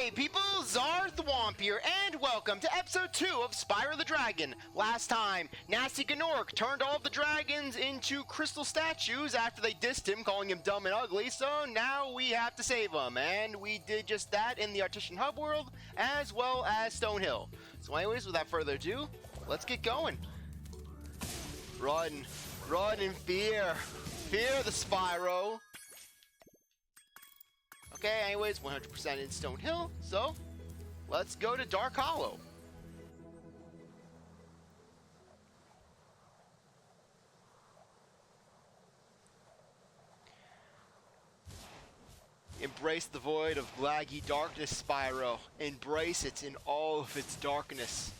Hey people, CzarThwomp here, and welcome to episode 2 of Spyro the Dragon. Last time, Nasty Gnorc turned all of the dragons into crystal statues after they dissed him, calling him dumb and ugly, so now we have to save him, and we did just that in the Artisan Hub world, as well as Stonehill. So anyways, without further ado, let's get going. Run. Run in fear. Fear the Spyro. Okay, anyways, 100% in Stonehill, so let's go to Dark Hollow. Embrace the void of laggy darkness, Spyro. Embrace it in all of its darkness.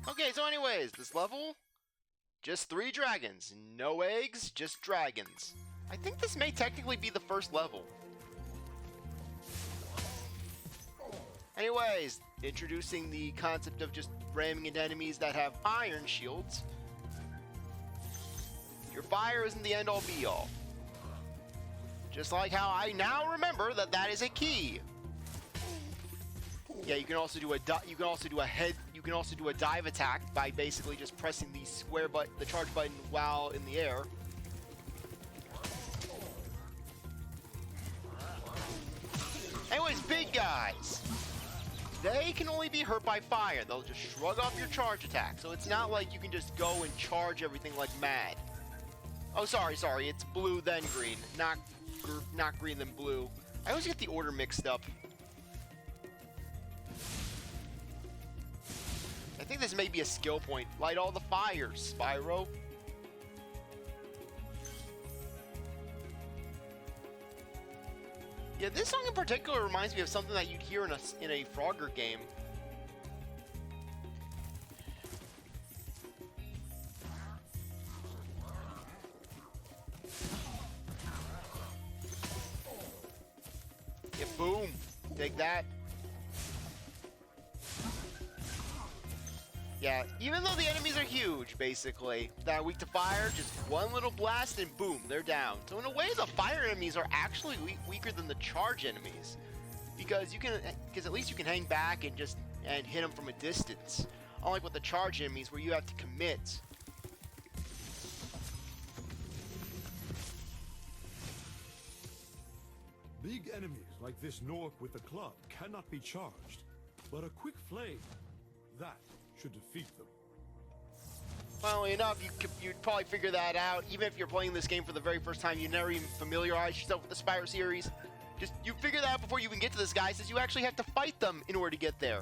Okay, so anyways, this level, just 3 dragons. No eggs, just dragons. I think this may technically be the first level. Anyways, introducing the concept of just ramming into enemies that have iron shields. Your fire isn't the end-all be-all. Just like how I now remember that that is a key. Yeah, you can also do a dive attack by basically just pressing the square button, the charge button, while in the air. Anyways, big guys, they can only be hurt by fire. They'll just shrug off your charge attack, so it's not like you can just go and charge everything like mad. Oh, sorry, it's blue then green, not green then blue. I always get the order mixed up. I think this may be a skill point. Light all the fires, Spyro. Yeah, this song in particular reminds me of something that you'd hear in a Frogger game. Yeah, boom. Take that. Yeah, even though the enemies are huge, basically, that are weak to fire, just one little blast and boom, they're down. So in a way, the fire enemies are actually weaker than the charge enemies, because at least you can hang back and hit them from a distance, unlike with the charge enemies where you have to commit. Big enemies like this Gnorc with the club cannot be charged, but a quick flame, that should defeat them. Funnily enough, you'd probably figure that out, even if you're playing this game for the very first time. You never even familiarize yourself with the Spyro series. You figure that out before you even get to this guy, since you actually have to fight them in order to get there.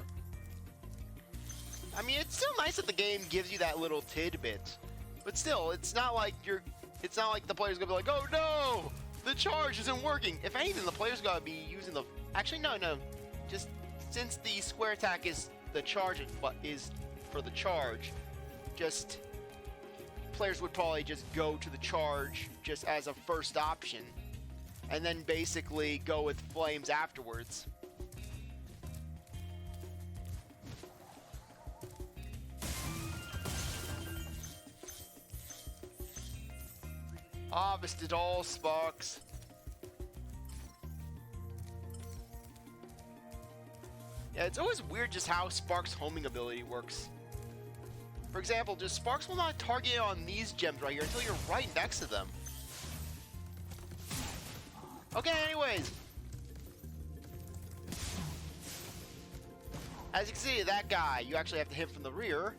I mean, it's still nice that the game gives you that little tidbit, but still, it's not like the player's gonna be like, oh no, the charge isn't working. If anything, the player's gotta be using the. Actually, no. Just since the square attack is the charge, is for the charge, players would probably just go to the charge just as a first option, and then basically go with flames afterwards. Harvested all sparks. Yeah, it's always weird just how Spark's homing ability works. For example, just Sparks will not target on these gems right here until you're right next to them. Okay, anyways. As you can see, that guy, you actually have to hit from the rear.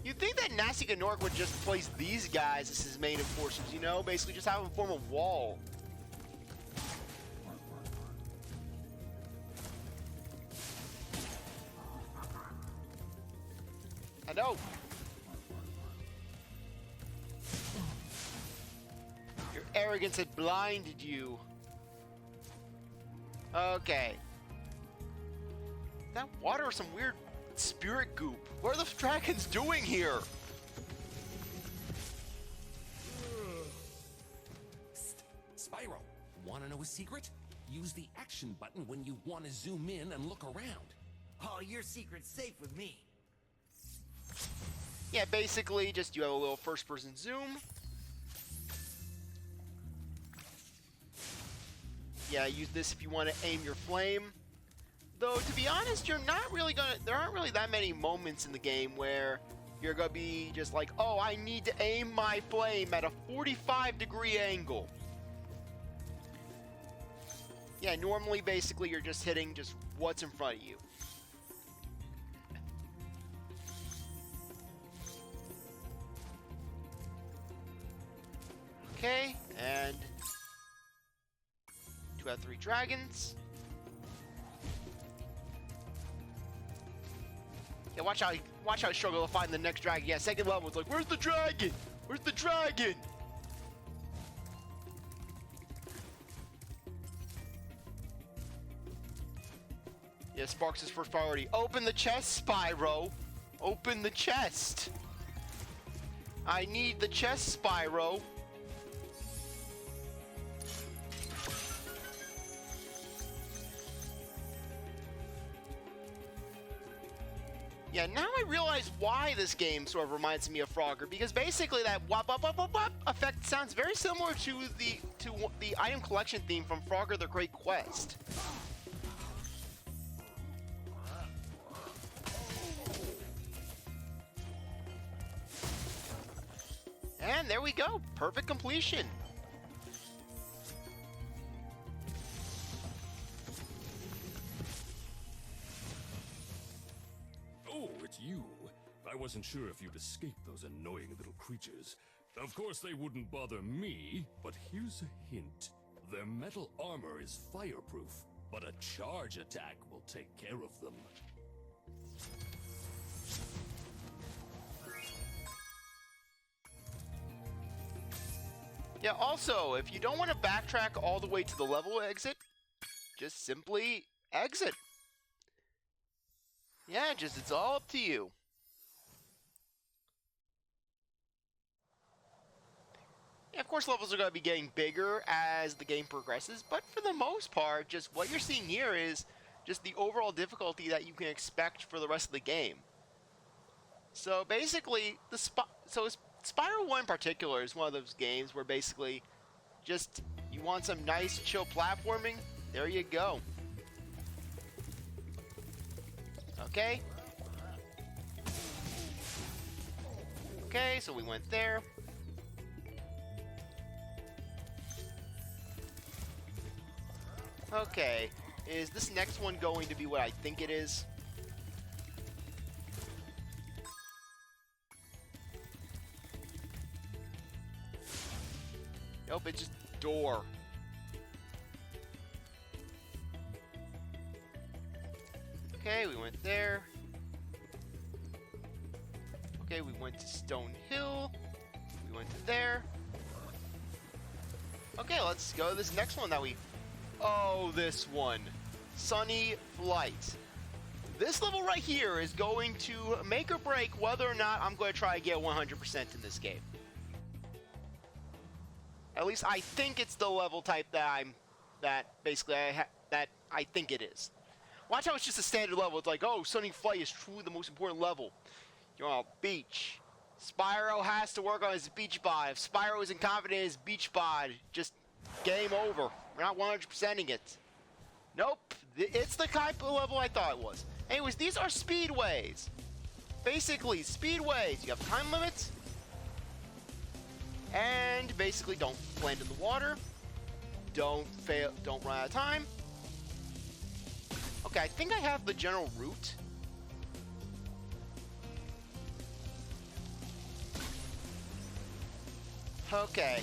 You'd think that Nasty Gnorc would just place these guys as his main enforcers, you know? Basically just have them form a wall. I know. Your arrogance had blinded you. Okay. That water or some weird spirit goop. What are the dragons doing here? Spyro, Want to know a secret? Use the action button when you want to zoom in and look around. Oh, your secret's safe with me. Yeah, basically, just you have a little first-person zoom. Yeah, use this if you want to aim your flame. Though, to be honest, you're not really gonna... There aren't really that many moments in the game where you're gonna be just like, oh, I need to aim my flame at a 45-degree angle. Yeah, normally, basically, you're just hitting just what's in front of you. Okay, and 2 out of 3 dragons. Yeah, watch how I struggle to find the next dragon. Yeah, second level, it's like, where's the dragon? Where's the dragon? Yeah, Sparks' first priority. Open the chest, Spyro. Open the chest. I need the chest, Spyro. Yeah, now I realize why this game sort of reminds me of Frogger, because basically that wop wop wop wop wop effect sounds very similar to the item collection theme from Frogger: The Great Quest. And there we go, perfect completion. Oh, it's you. I wasn't sure if you'd escape those annoying little creatures. Of course they wouldn't bother me, but here's a hint. Their metal armor is fireproof, but a charge attack will take care of them. Yeah, also, if you don't want to backtrack all the way to the level exit, just simply exit. Yeah, it's all up to you. Yeah, of course, levels are going to be getting bigger as the game progresses, but for the most part, just what you're seeing here is just the overall difficulty that you can expect for the rest of the game. So basically, Spyro 1 in particular is one of those games where basically just you want some nice, chill platforming, there you go. Okay. Okay, so we went there. Okay, is this next one going to be what I think it is? Nope, it's just door. Okay, we went there. Okay, we went to Stone Hill. We went to there. Okay, let's go to this next one that we... Oh, this one. Sunny Flight. This level right here is going to make or break whether or not I'm going to try to get 100% in this game. At least I think it's the level type that I think it is. Watch how it's just a standard level. It's like, oh, Sunny Flight is truly the most important level. You're on a beach. Spyro has to work on his beach bod. If Spyro isn't confident in his beach bod, just game over. We're not 100%ing it. Nope. It's the type of level I thought it was. Anyways, these are speedways. Basically, speedways. You have time limits. And basically don't land in the water. Don't fail. Don't run out of time. Okay, I think I have the general route. Okay.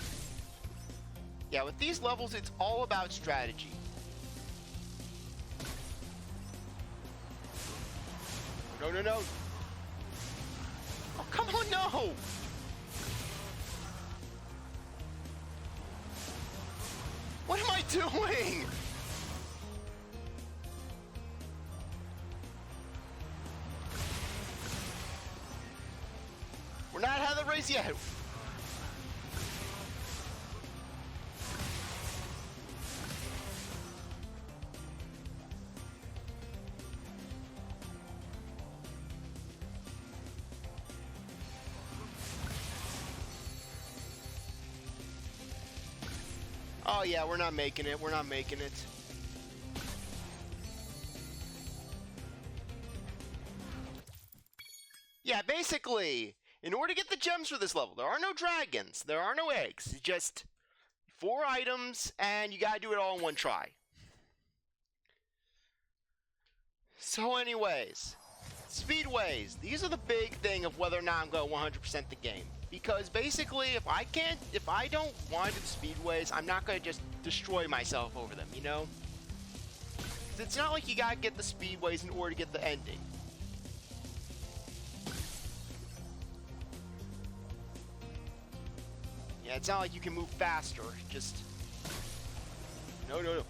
Yeah, with these levels, it's all about strategy. No, no, no. Oh, come on, no! What am I doing? We're not out of the race yet. Oh yeah, we're not making it. We're not making it. Yeah, basically, in order to get the gems for this level, there are no dragons, there are no eggs. It's just 4 items, and you gotta do it all in one try. So anyways, speedways. These are the big thing of whether or not I'm going to 100% the game. Because basically, if I don't want to do the speedways, I'm not going to just destroy myself over them, you know? It's not like you gotta get the speedways in order to get the ending. Yeah, it's not like you can move faster. Just... No, no, no.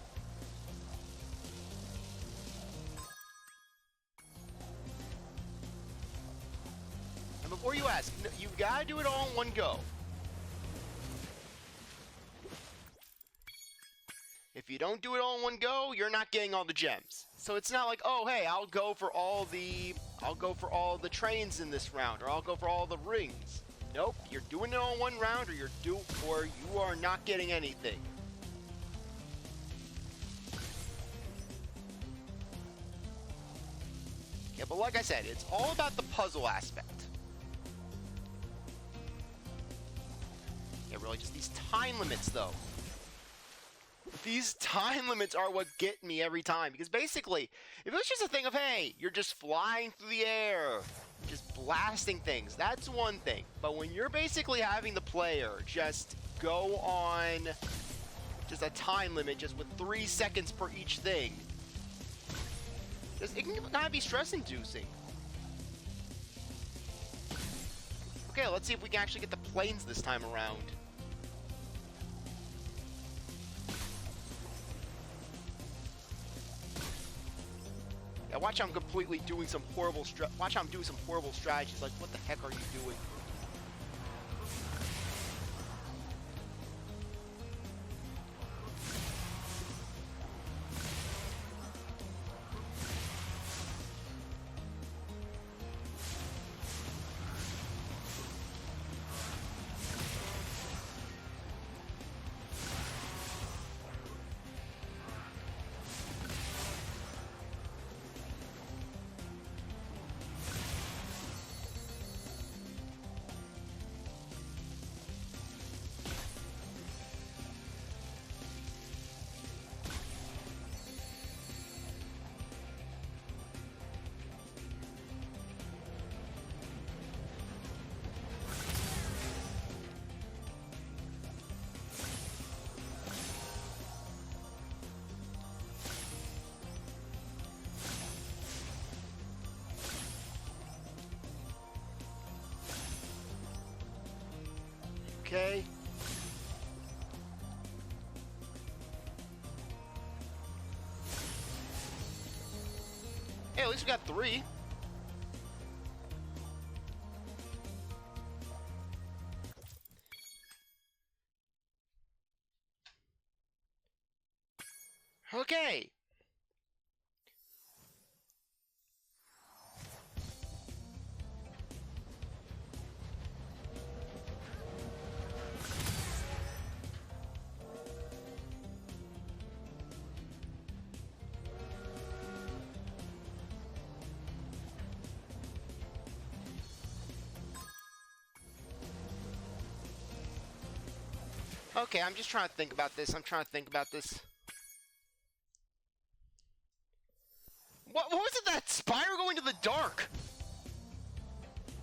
And before you ask, you gotta do it all in one go. If you don't do it all in one go, you're not getting all the gems. So it's not like, oh hey, I'll go for all the trains in this round, or I'll go for all the rings. Nope, you're doing it all in one round, or you are not getting anything. Yeah, but like I said, it's all about the puzzle aspect. Yeah, really, just these time limits, though. These time limits are what get me every time. Because basically, if it was just a thing of, hey, you're just flying through the air, just blasting things, that's one thing. But when you're basically having the player just go on just a time limit, just with 3 seconds per each thing, it can kind of be stress-inducing. Okay, let's see if we can actually get the planes this time around. Yeah, watch how I'm completely doing some horrible strategies. Like, what the heck are you doing? Okay. Hey, at least we got 3. Okay. Okay, I'm just trying to think about this. What was it, that Spyro going to the dark?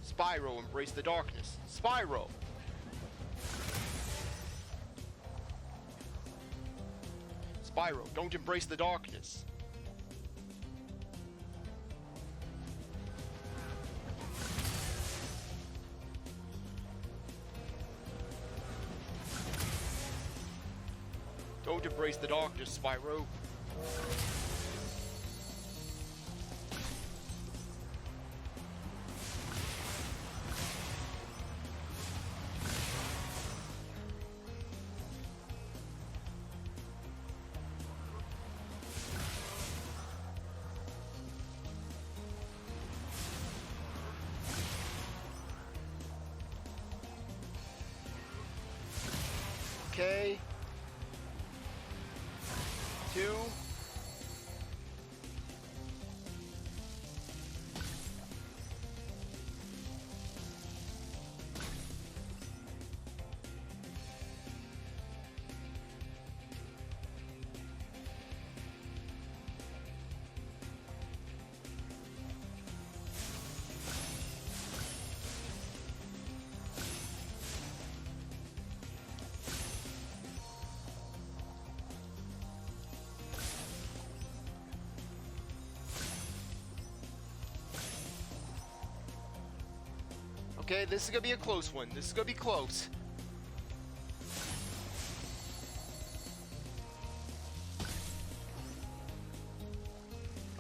Spyro, embrace the darkness. Spyro. Spyro, don't embrace the darkness. Don't embrace the darkness, Spyro. Okay. 2. Okay, this is gonna be a close one. This is gonna be close.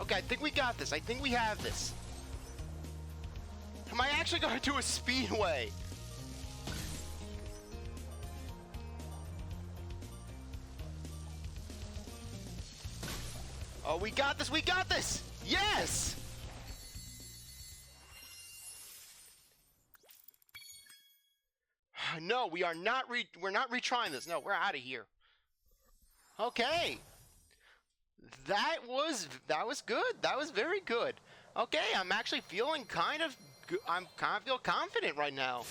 Okay, I think we got this. I think we have this. Am I actually gonna do a speedway? Oh, we got this. We got this. Yes! No, we are not we're not retrying this. No, we're out of here. Okay. That was good. That was very good. Okay, I'm actually feeling kind of feel confident right now.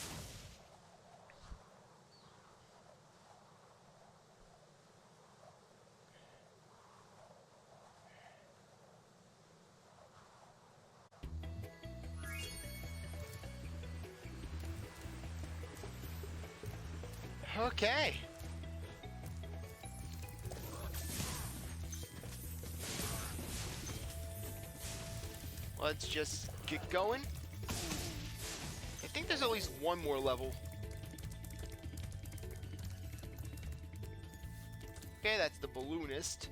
Okay. Let's just get going. I think there's at least one more level. Okay, that's the balloonist.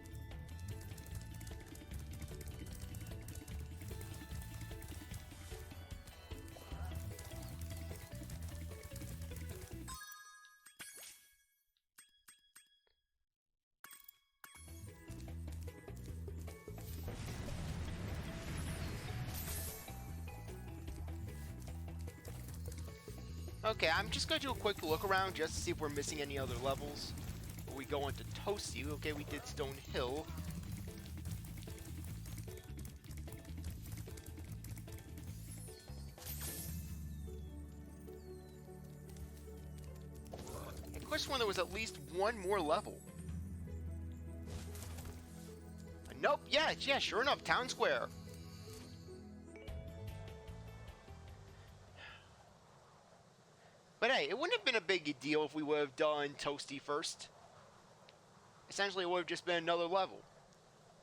Okay, I'm just going to do a quick look around just to see if we're missing any other levels. Before we go on to Toasty. Okay, we did Stone Hill. I could have sworn there was at least one more level. Nope, yeah, sure enough, Town Square. But hey, it wouldn't have been a big deal if we would have done Toasty first. Essentially, it would have just been another level.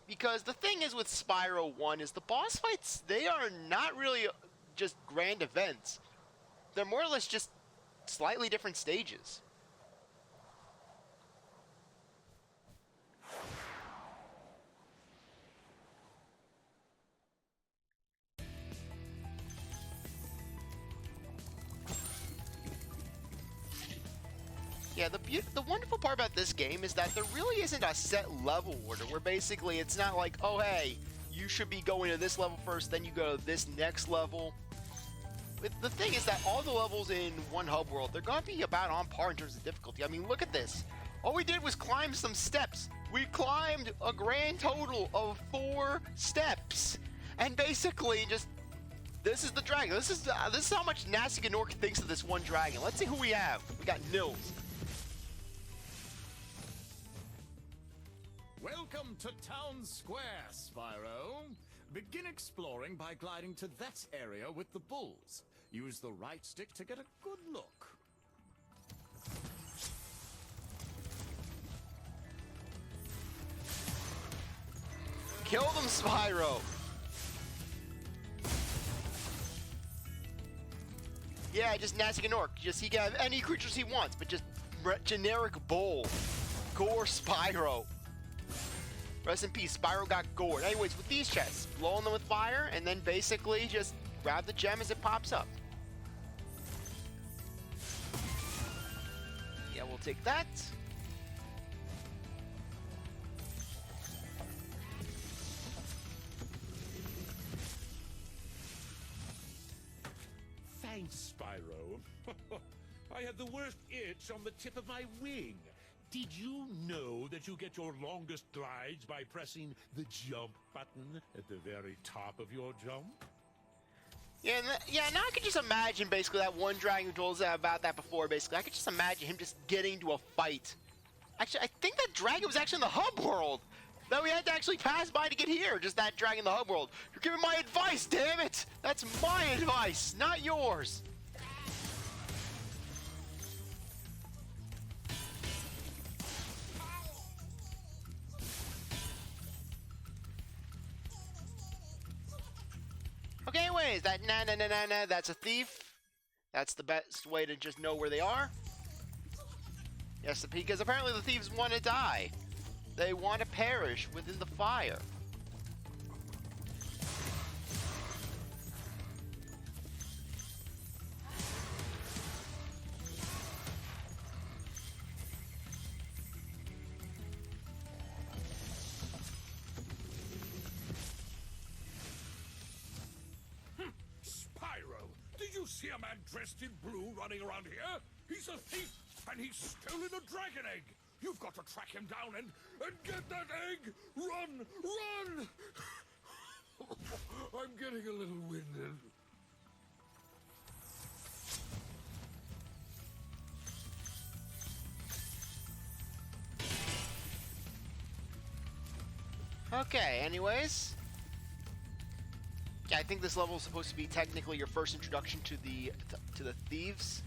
Because the thing is with Spyro 1 is the boss fights, they are not really just grand events. They're more or less just slightly different stages. Yeah, the wonderful part about this game is that there really isn't a set level order, where basically it's not like, oh hey, you should be going to this level first, then you go to this next level. But the thing is that all the levels in One Hub World, they're going to be about on par in terms of difficulty. I mean, look at this. All we did was climb some steps. We climbed a grand total of 4 steps. And basically just, this is the dragon. This is how much Nasty Gnorc thinks of this one dragon. Let's see who we have. We got Nils. Welcome to Town Square, Spyro. Begin exploring by gliding to that area with the bulls. Use the right stick to get a good look. Kill them, Spyro! Yeah, just Nasty Gnorc. Just he can have any creatures he wants, but just generic bull. Gore Spyro. Rest in peace, Spyro got gored. Anyways, with these chests, blowing them with fire, and then basically just grab the gem as it pops up. Yeah, we'll take that. Thanks, Spyro. I had the worst itch on the tip of my wing. Did you know that you get your longest glides by pressing the jump button at the very top of your jump? Yeah, now I can just imagine basically that one dragon who told us about that before, basically. I could just imagine him just getting into a fight. Actually, I think that dragon was actually in the hub world. That we had to actually pass by to get here, just that dragon in the hub world. You're giving my advice, damn it! That's my advice, not yours. Okay, anyways, that na, that's a thief. That's the best way to just know where they are. Yes, because apparently the thieves want to die. They want to perish within the fire. Spyro, did you see a man dressed in blue running around here? He's a thief, and he's stolen a dragon egg. You've got to track him down and get that egg! Run! Run! I'm getting a little winded. Okay, anyways. Yeah, I think this level is supposed to be technically your first introduction to the thieves.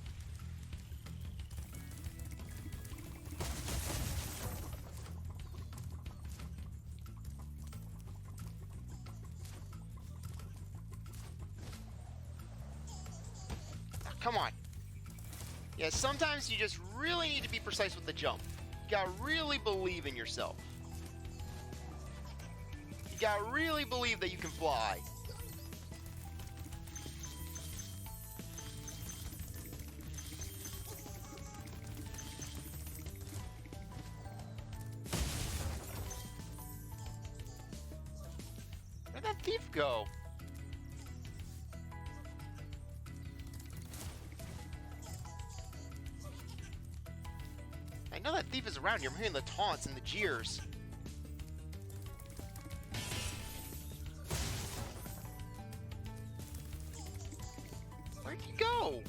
Come on. Yeah, sometimes you just really need to be precise with the jump. You gotta really believe in yourself. You gotta really believe that you can fly. Where'd that thief go? I know that thief is around here. I'm hearing the taunts and the jeers. Where'd he go?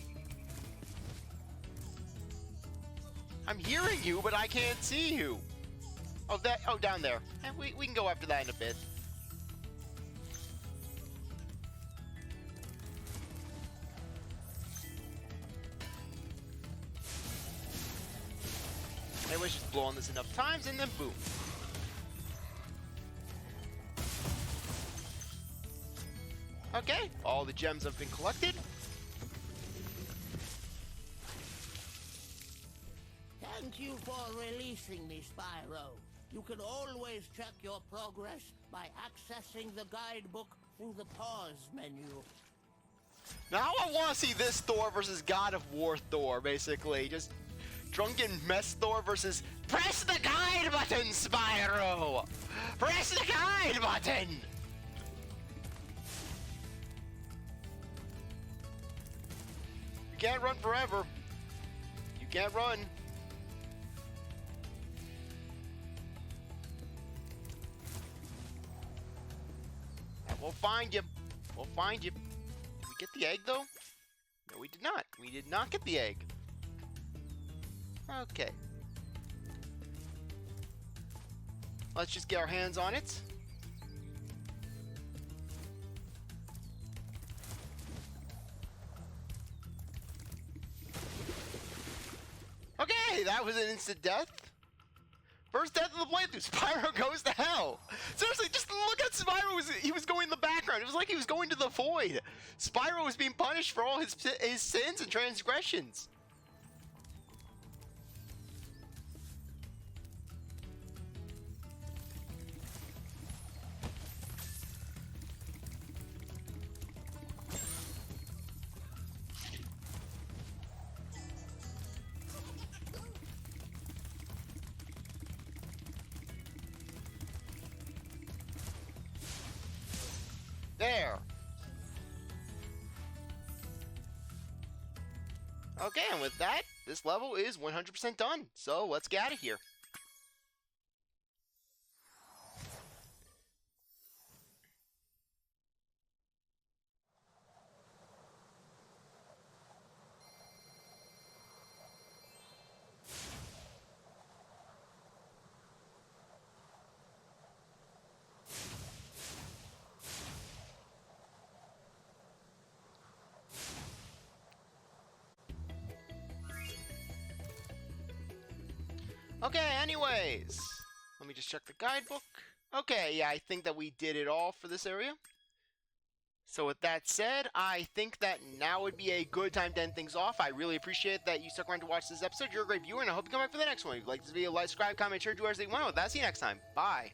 I'm hearing you, but I can't see you. Oh, down there. We can go after that in a bit. Anyways, just blow on this enough times and then boom. Okay, all the gems have been collected. Thank you for releasing me, Spyro. You can always check your progress by accessing the guidebook through the pause menu. Now I want to see this Thor versus God of War Thor, basically. Just drunken mess Thor versus press the guide button, Spyro! Press the guide button! You can't run forever. You can't run. We'll find you. We'll find you. Did we get the egg, though? No, we did not. We did not get the egg. Okay. Let's just get our hands on it. Okay, that was an instant death. First death of the playthrough. Spyro goes to hell. Seriously, just look at Spyro. He was going in the background. It was like he was going to the void. Spyro was being punished for all his sins and transgressions. There. Okay, and with that, this level is 100% done. So let's get out of here. Okay, anyways, let me just check the guidebook. Okay, yeah, I think that we did it all for this area. So with that said, I think that now would be a good time to end things off. I really appreciate that you stuck around to watch this episode. You're a great viewer, and I hope you come back for the next one. If you like this video, like, subscribe, comment, share, do whatever you want. With that, see you next time. Bye.